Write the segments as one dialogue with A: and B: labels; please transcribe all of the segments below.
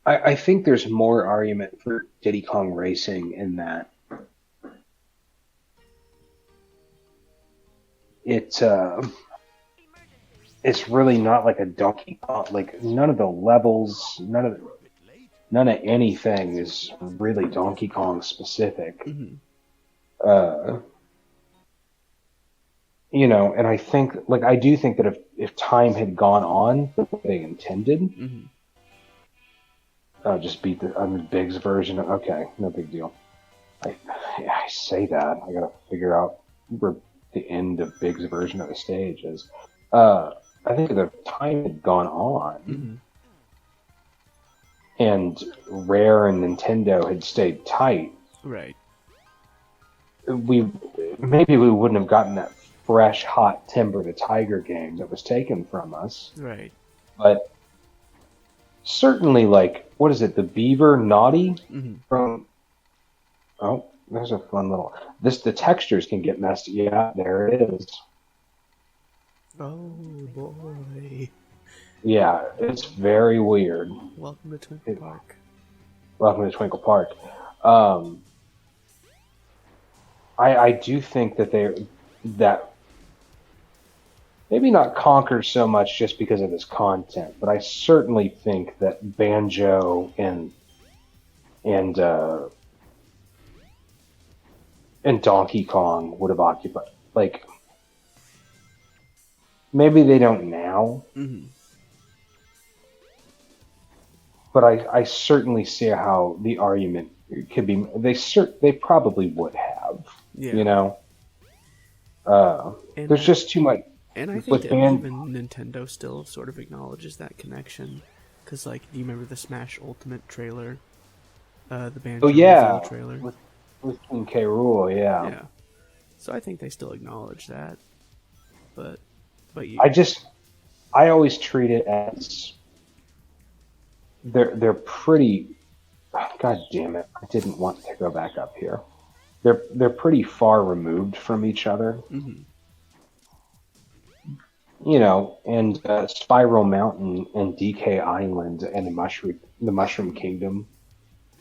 A: I think there's more argument for Diddy Kong Racing in that it it's really not like a Donkey Kong. Like none of the levels, none of anything is really Donkey Kong specific.
B: Hmm.
A: Uh, and I think, like, I do think that if time had gone on the way they intended,
B: Hmm.
A: just beat the, I mean, Big's version. Okay, no big deal. I, I say that. I gotta figure out where the end of Big's version of the stage is. Uh, I think if the time had gone on
B: Hmm.
A: and Rare and Nintendo had stayed tight,
B: Right.
A: we maybe we wouldn't have gotten that fresh, hot Timber the Tiger game that was taken from us.
B: Right.
A: But certainly, like, what is it? The Beaver Naughty
B: Hmm.
A: from. Oh, there's a fun little. The textures can get messed. Yeah, there it is.
B: Oh boy.
A: Yeah, it's very weird.
B: Welcome to Twinkle
A: It,
B: Park.
A: welcome to Twinkle Park. Um, I do think that maybe not Conquer so much just because of his content, but I certainly think that Banjo and uh, and Donkey Kong would have occupied. Like maybe they don't now,
B: Hmm.
A: but I certainly see how the argument could be. They probably would have. You
B: Yeah.
A: know,
B: And
A: there's
B: I
A: just too much
B: and I think
A: with
B: that
A: band.
B: even Nintendo still sort of acknowledges that connection. Cause like, do you remember the Smash Ultimate trailer? The
A: Oh
B: Banjo reveal
A: yeah,
B: trailer.
A: with King K. Rool. Yeah,
B: Yeah. So I think they still acknowledge that. But but
A: I
B: you.
A: just I always treat it as they're pretty. God damn it! I didn't want to go back up here. They're pretty far removed from each other,
B: Hmm.
A: and Spiral Mountain and DK Island and the Mushroom Kingdom,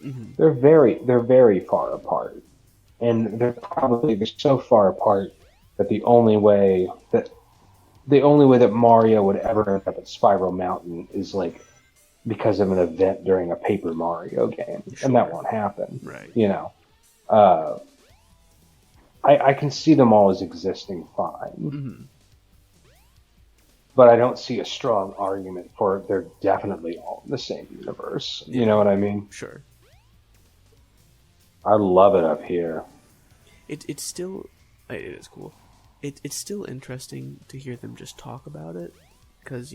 B: Hmm.
A: they're very far apart, and they're so far apart that the only way that Mario would ever end up at Spiral Mountain is like because of an event during a Paper Mario game, and that
B: Sure.
A: won't happen.
B: Right.
A: You know, uh, I can see them all as existing fine,
B: Hmm.
A: but I don't see a strong argument for they're definitely all in the same universe. You
B: Yeah.
A: know what I mean?
B: Sure.
A: I love it up here.
B: It's still it is cool. It's still interesting to hear them just talk about it, because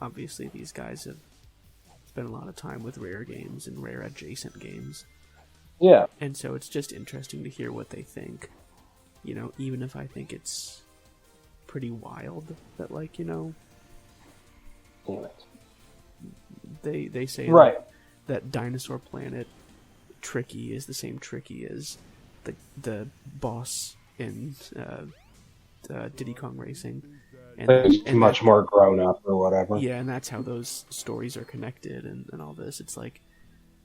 B: obviously these guys have spent a lot of time with Rare games and Rare adjacent games,
A: Yeah.
B: and so it's just interesting to hear what they think. Even if I think it's pretty wild that, like,
A: Damn it.
B: they say
A: Right.
B: that Dinosaur Planet Tricky is the same Tricky as the boss in Diddy Kong Racing, and
A: But
B: that
A: he's
B: and that
A: much more grown up or whatever.
B: yeah, and that's how those stories are connected, and all this. It's like,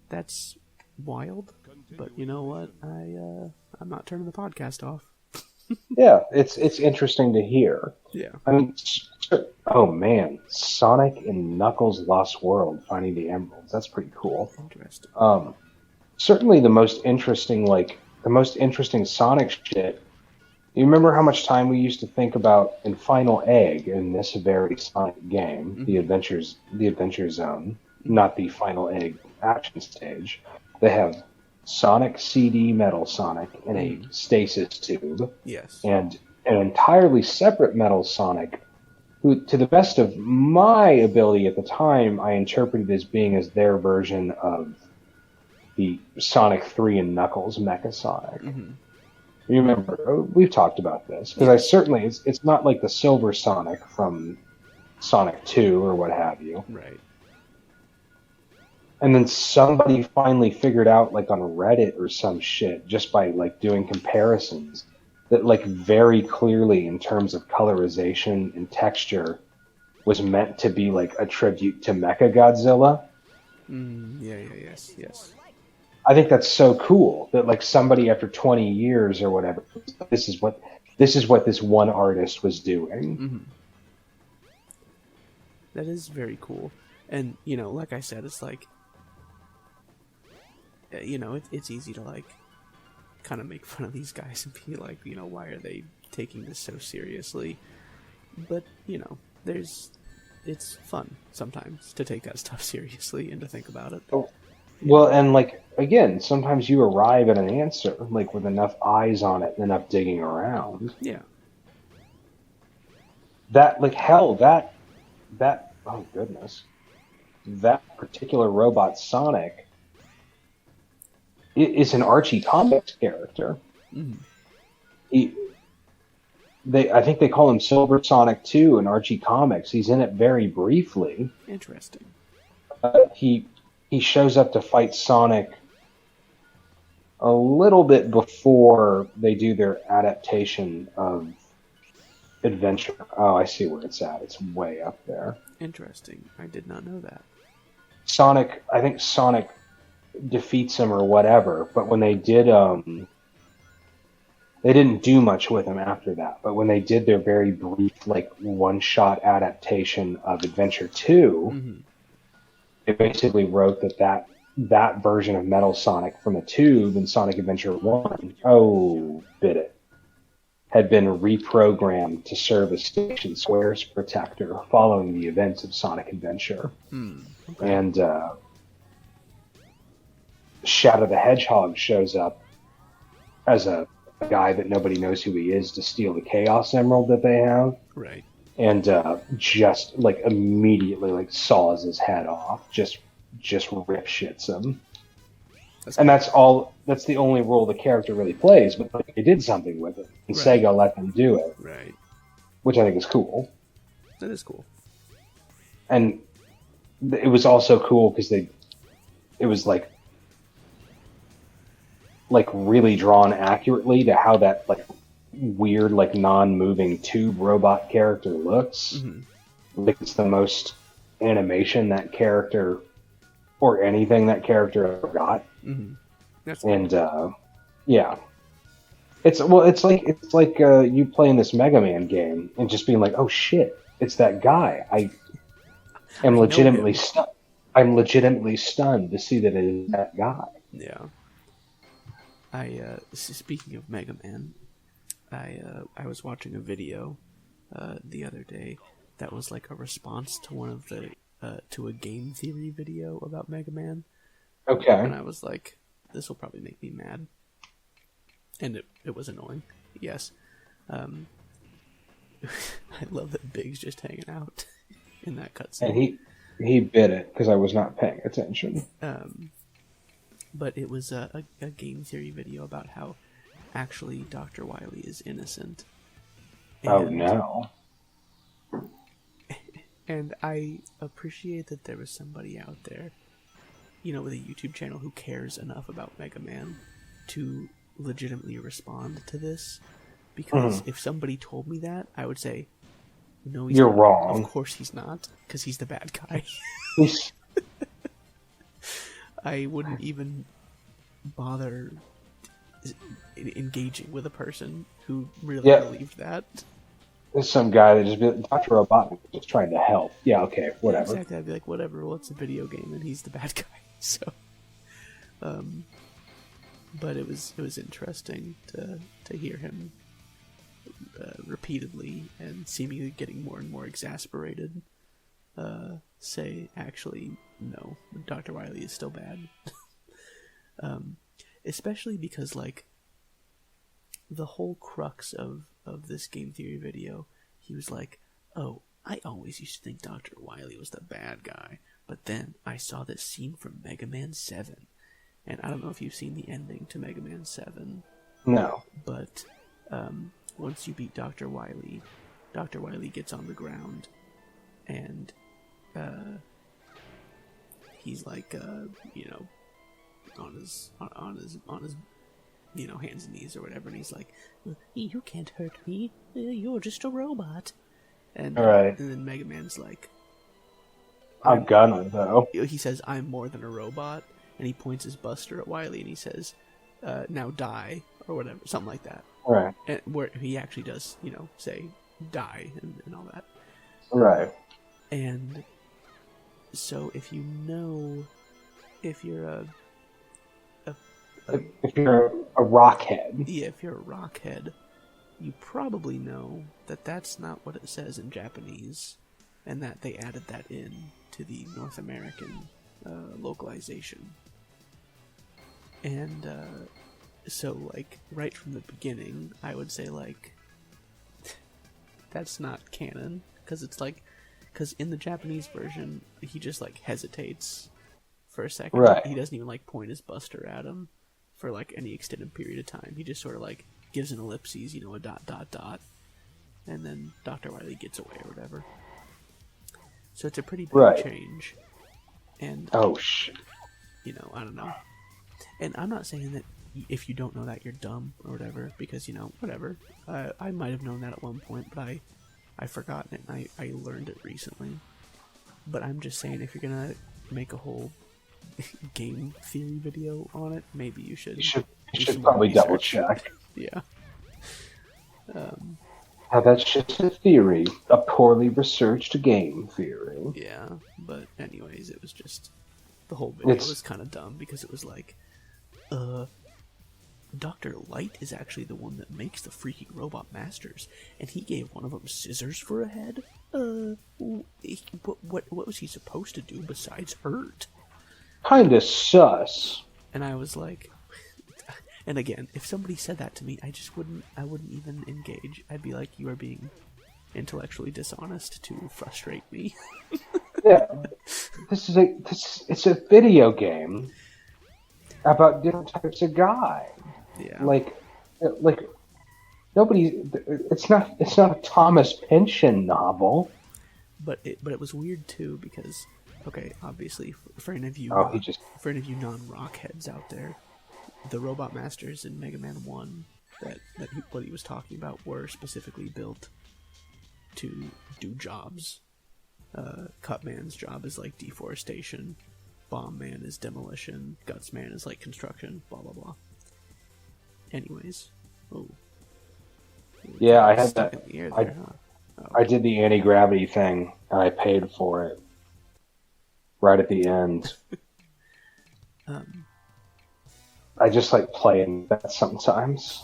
B: that's wild, but you know what? I'm not turning the podcast off.
A: Yeah, it's interesting to hear.
B: Yeah.
A: I mean, oh man, Sonic and Knuckles Lost World finding the emeralds. That's pretty cool.
B: Interesting.
A: Um, certainly the most interesting Sonic shit. You remember how much time we used to think about in Final Egg in this very Sonic game, the
B: Mm-hmm.
A: Adventure Zone,
B: Mm-hmm.
A: not the Final Egg action stage. They have Sonic CD Metal Sonic in a
B: Mm-hmm.
A: stasis tube,
B: Yes.
A: and an entirely separate Metal Sonic, who, to the best of my ability at the time, I interpreted as being as their version of the Sonic 3 and Knuckles Mecha Sonic.
B: Mm-hmm.
A: You remember, we've talked about this, because
B: Yes.
A: it's not like the Silver Sonic from Sonic 2 or what have you.
B: Right.
A: And then somebody finally figured out, like on Reddit or some shit, just by like doing comparisons, that like very clearly in terms of colorization and texture was meant to be like a tribute to Mechagodzilla.
B: Yes.
A: I think that's so cool that like somebody after 20 years or whatever, this is what this one artist was doing.
B: Mm-hmm. That is very cool. And, like I said, it's like, it's easy to like kind of make fun of these guys and be like, why are they taking this so seriously? But, it's fun sometimes to take that stuff seriously and to think about it.
A: Oh, well, and like again, sometimes you arrive at an answer like with enough eyes on it and enough digging around.
B: Yeah.
A: That like hell that oh goodness, that particular robot Sonic is an Archie Comics character.
B: Mm-hmm.
A: I think they call him Silver Sonic 2 in Archie Comics. He's in it very briefly.
B: Interesting.
A: He shows up to fight Sonic a little bit before they do their adaptation of Adventure. Oh, I see where it's at. It's way up there.
B: Interesting. I did not know that.
A: I think Sonic defeats him or whatever, but when they didn't do much with him after that. But when they did their very brief, like, one-shot adaptation of Adventure 2,
B: mm-hmm.
A: They basically wrote that version of Metal Sonic from the tube in Sonic Adventure 1, had been reprogrammed to serve as Station Square's protector following the events of Sonic Adventure.
B: Okay.
A: And Shadow the Hedgehog shows up as a guy that nobody knows who he is to steal the Chaos Emerald that they have.
B: Right.
A: And just like immediately like saws his head off, just rip shits him. That's the only role the character really plays, but like, they did something with it. And
B: right.
A: Sega let them do it.
B: Right.
A: Which I think is cool.
B: That is cool.
A: And it was also cool because it was like really drawn accurately to how that like weird like non-moving tube robot character looks.
B: Mm-hmm.
A: Like it's the most animation that character or anything that character ever got.
B: Mm-hmm. That's
A: and yeah, it's like you playing this Mega Man game and just being like, oh shit, it's that guy. I'm legitimately stunned to see that it is that guy.
B: Yeah. Speaking of Mega Man, I was watching a video the other day that was like a response to one of the to a game theory video about Mega Man.
A: Okay.
B: And I was like, this will probably make me mad. And it was annoying. Yes. I love that Big's just hanging out in that cutscene.
A: And he bit it because I was not paying attention.
B: But it was a game theory video about how actually Dr. Wily is innocent.
A: Oh no.
B: And I appreciate that there was somebody out there, with a YouTube channel who cares enough about Mega Man to legitimately respond to this. Because if somebody told me that, I would say, no, he's
A: You're
B: not.
A: wrong.
B: Of course he's not, because he's the bad guy. I wouldn't even bother engaging with a person who really believed that.
A: There's some guy that just be like, Dr. Robotnik just trying to help. Yeah, okay, whatever.
B: Exactly, I'd be like, whatever, well, it's a video game, and he's the bad guy, so... but it was interesting to hear him repeatedly and seemingly getting more and more exasperated say, actually, no, Dr. Wily is still bad. Especially because, like, the whole crux of this game theory video, he was like, oh, I always used to think Dr. Wily was the bad guy, but then I saw this scene from Mega Man 7. And I don't know if you've seen the ending to Mega Man 7.
A: No.
B: But once you beat Dr. Wily gets on the ground, and he's like, on his hands and knees or whatever, and he's like, you can't hurt me, you're just a robot. And,
A: right.
B: And then Mega Man's like,
A: I'm gonna, though.
B: He says, "I'm more than a robot," and he points his buster at Wily and he says, "Now die," or whatever, something like that.
A: Right.
B: And where he actually does, say die and all that.
A: Right.
B: And so if you're
A: if you're a rockhead.
B: Yeah, if you're a rockhead, you probably know that that's not what it says in Japanese, and that they added that in to the North American localization. And so, like, right from the beginning, I would say, like, that's not canon, because in the Japanese version, he just, like, hesitates for a second.
A: Right.
B: He doesn't even, like, point his buster at him for, like, any extended period of time. He just sort of, like, gives an ellipses, a ... and then Dr. Wily gets away or whatever. So it's a pretty big change. And
A: oh shit.
B: I don't know. And I'm not saying that if you don't know that you're dumb or whatever, because whatever. I might have known that at one point, but I've forgotten it and I learned it recently. But I'm just saying, if you're gonna make a whole game theory video on it, maybe you should.
A: You should probably double check.
B: Yeah.
A: That's just a theory, a poorly researched game theory.
B: Yeah, but anyways, it was just the whole video was kind of dumb because it was like, Dr. Light is actually the one that makes the freaking robot masters, and he gave one of them scissors for a head. What was he supposed to do besides hurt?
A: Kinda sus.
B: And I was like, and again, if somebody said that to me, I wouldn't even engage. I'd be like, you are being intellectually dishonest to frustrate me.
A: Yeah, it's a video game about different types of guy.
B: Yeah.
A: Like nobody. It's not a Thomas Pynchon novel.
B: But it was weird too because, okay, obviously for any of you non-rock heads out there, the Robot Masters in Mega Man 1 what he was talking about were specifically built to do jobs. Cut Man's job is like deforestation, Bomb Man is demolition, Guts Man is like construction, blah blah blah. Anyways,
A: yeah, I had that.
B: In the air there, huh?
A: I did the anti-gravity thing, and I paid for it right at the end. I just like playing that sometimes.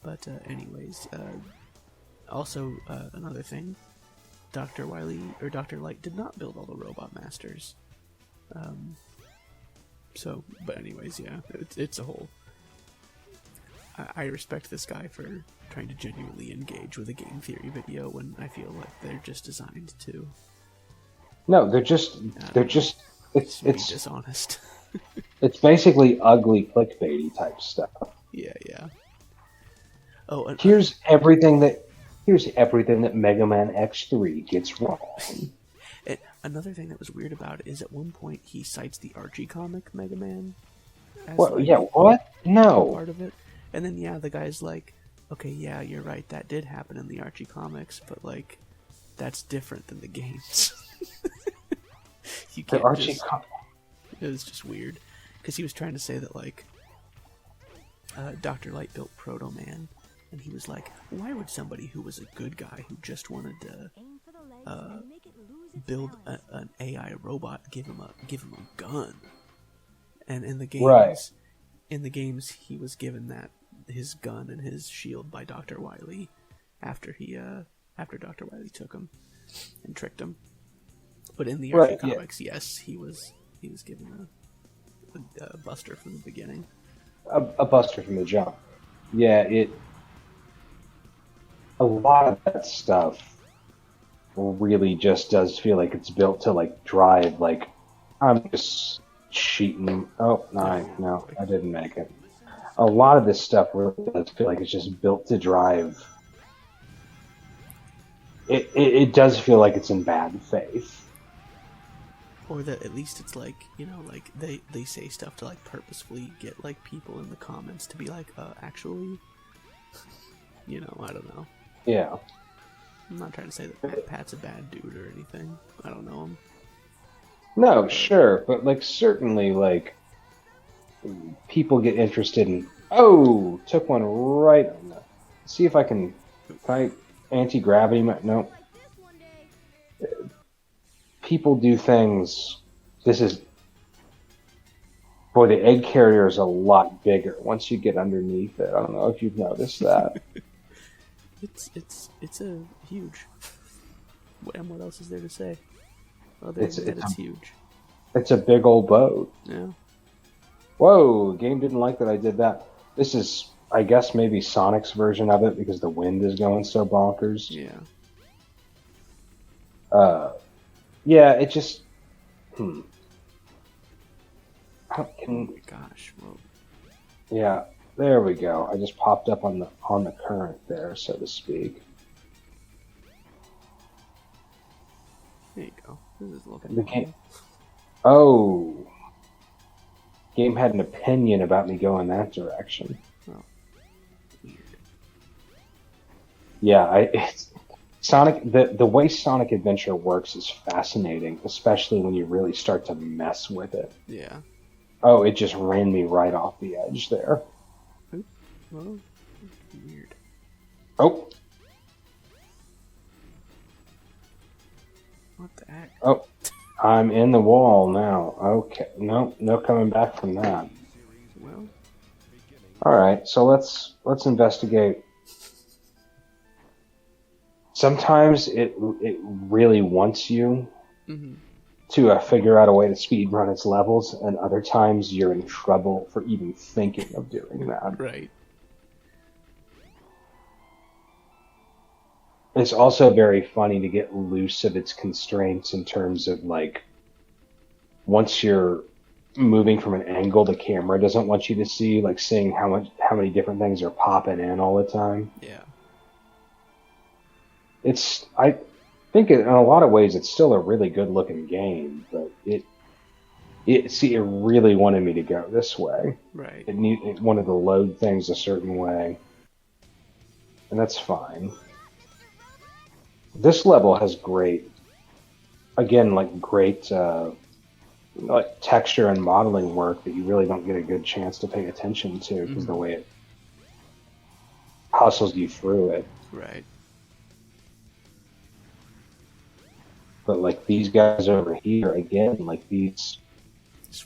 B: But anyways, also another thing, Dr. Wily or Dr. Light did not build all the Robot Masters. But anyways, yeah, it's a whole. I respect this guy for trying to genuinely engage with a game theory video when I feel like they're just designed to.
A: No, they're just it's
B: dishonest.
A: It's basically ugly clickbaity type stuff.
B: Yeah. Oh, and
A: here's everything that Mega Man X3 gets wrong.
B: And another thing that was weird about it is at one point he cites the Archie comic Mega Man.
A: What? No.
B: Part of it. And then, the guy's like, okay, yeah, you're right, that did happen in the Archie comics, but, like, that's different than the games. You can't it was just weird. Because he was trying to say that, like, Dr. Light built Proto Man, and he was like, why would somebody who was a good guy who just wanted to build an AI robot give him a gun? And in the games, he was given his gun and his shield by Dr. Wily after Dr. Wily took him and tricked him. But in the Archie comics, yes, he was given a buster from the beginning.
A: A buster from the jump. Yeah, a lot of that stuff really just does feel like it's built to like drive. Like, I'm just cheating. Oh no, I didn't make it. A lot of this stuff really does feel like it's just built to drive. It does feel like it's in bad faith.
B: Or that at least it's like, like they say stuff to like purposefully get like people in the comments to be like, actually, I don't know.
A: Yeah.
B: I'm not trying to say that Pat's a bad dude or anything. I don't know him.
A: No, sure, but like certainly like people get interested in. Oh, took one right on the. See if I can. Can I anti-gravity? No. People do things. This is. Boy, the egg carrier is a lot bigger once you get underneath it. I don't know if you've noticed that.
B: It's a huge. And what else is there to say? Other than that, it's huge.
A: It's a big old boat.
B: Yeah.
A: Whoa, game didn't like that I did that. This is, I guess, maybe Sonic's version of it because the wind is going so bonkers.
B: Yeah.
A: Yeah, it just.
B: Oh my gosh! Whoa.
A: Yeah, there we go. I just popped up on the current there, so to speak.
B: There you go. This is looking.
A: The game. Oh. Game had an opinion about me going that direction.
B: Oh. Weird.
A: Yeah, it's Sonic. The way Sonic Adventure works is fascinating, especially when you really start to mess with it.
B: Yeah.
A: Oh, it just ran me right off the edge there.
B: Well, weird.
A: Oh.
B: What the heck?
A: Oh. I'm in the wall now. Okay. No coming back from that.
B: Well.
A: All right. So let's investigate. Sometimes it really wants you to figure out a way to speed run its levels, and other times you're in trouble for even thinking of doing that.
B: Right.
A: It's also very funny to get loose of its constraints in terms of like once you're moving from an angle the camera doesn't want you to see, like seeing how many different things are popping in all the time.
B: Yeah.
A: I think in a lot of ways it's still a really good looking game, but it really wanted me to go this way.
B: Right.
A: It wanted to load things a certain way, and that's fine. This level has great like texture and modeling work that you really don't get a good chance to pay attention to because the way it hustles you through it.
B: Right.
A: But like these guys over here, again, like these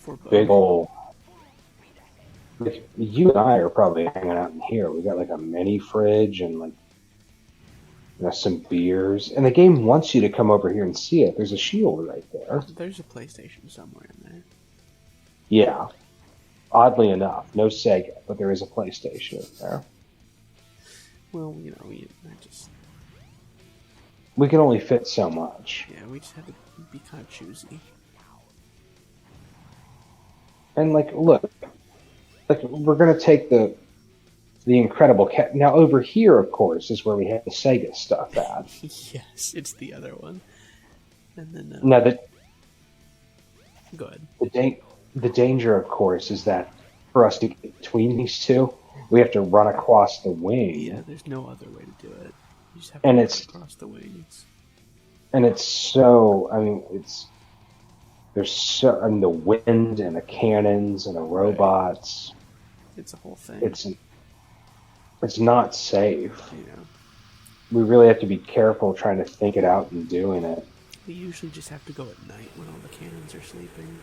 B: big
A: big old. Like, you and I are probably hanging out in here. We got like a mini fridge and like some beers, and the game wants you to come over here and see it. There's a shield right there.
B: There's a PlayStation somewhere in there.
A: Yeah. Oddly enough, no Sega, but there is a PlayStation in there.
B: Well,
A: we can only fit so much.
B: Yeah, we just have to be kind of choosy.
A: And like, look, like we're gonna take the Incredible Cat. Now over here, of course, is where we have the Sega stuff at.
B: Yes, it's the other one. And then
A: now
B: go ahead.
A: The danger, of course, is that for us to get between these two, we have to run across the wing.
B: Yeah, there's no other way to do it. You just have to run across the wings.
A: And it's so, I mean, the wind and the cannons and the robots.
B: Right. It's a whole thing.
A: It's not safe.
B: Yeah.
A: We really have to be careful trying to think it out and doing it.
B: We usually just have to go at night when all the cannons are sleeping.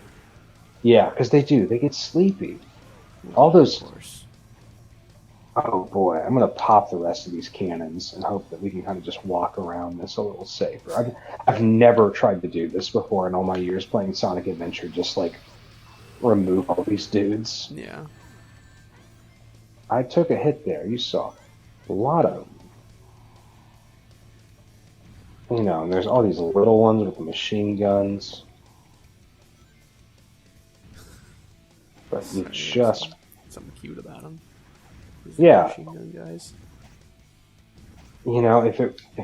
A: Yeah, because they do. They get sleepy.
B: Well,
A: all those.
B: Of course.
A: Oh boy, I'm gonna pop the rest of these cannons and hope that we can kind of just walk around this a little safer. I've never tried to do this before in all my years playing Sonic Adventure. Just like remove all these dudes.
B: Yeah.
A: I took a hit there. You saw a lot of them. You know, and there's all these little ones with the machine guns. But you just...
B: Something cute about them.
A: Yeah.
B: Machine gun guys.
A: You know, if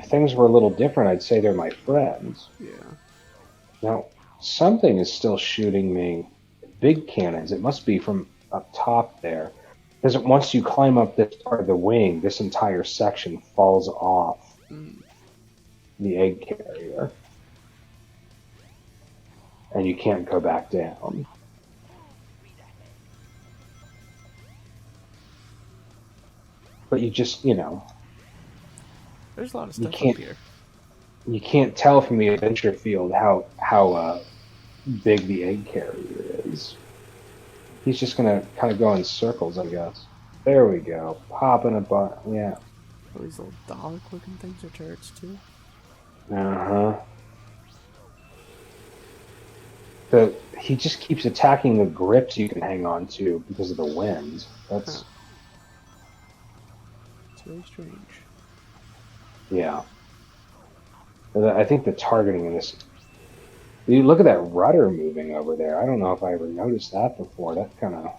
A: things were a little different, I'd say they're my friends.
B: Yeah.
A: Now, something is still shooting me big cannons. It must be from up top there. Because once you climb up this part of the wing, this entire section falls off. the egg carrier. And you can't go back down. But you just,
B: There's a lot of
A: you
B: stuff
A: can't
B: up here.
A: you can't tell from the adventure field how big the egg carrier is. He's just gonna kind of go in circles, I guess. There we go. Popping a butt. Yeah.
B: All these little dog-looking things are turrets too.
A: Uh huh. He just keeps attacking the grips you can hang on to because of the wind. That's
B: It's very strange.
A: yeah. I think the targeting in this. You look at that rudder moving over there. I don't know if I ever noticed that before. That kind of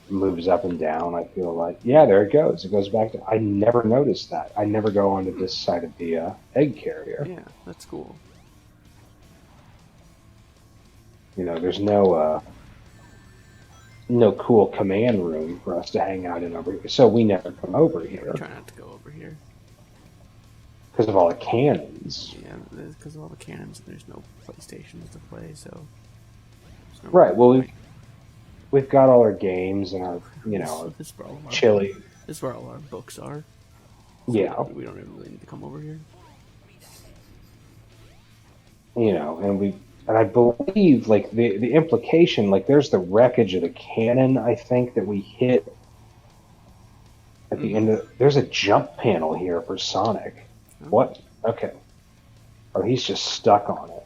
A: moves up and down. I feel like, yeah, there it goes. It goes back to. I never noticed that. I never go onto this side of the egg carrier.
B: Yeah, that's cool.
A: There's no cool command room for us to hang out in over here, so we never come over here
B: Try not to go over here.
A: because of all the cannons.
B: Yeah, because of all the cannons, there's no PlayStations to play, so. There's no
A: Right. Well, we've got all our games and our
B: This is where all of our
A: chili.
B: This is where all our books are.
A: Yeah.
B: We don't really need to come over here.
A: And I believe like the implication, like there's the wreckage of the cannon. I think that we hit at the end of. There's a jump panel here for Sonic.
B: Oh.
A: What? Okay. Oh, he's just stuck on it.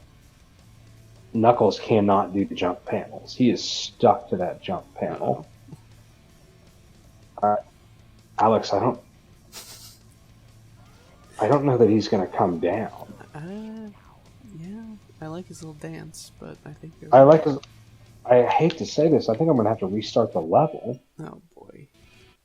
A: Knuckles cannot do the jump panels. He is stuck to that jump panel. Alex, I don't know that he's going to come down.
B: Yeah, I like his little dance, but I think
A: I hate to say this. I think I'm going to have to restart the level.
B: Oh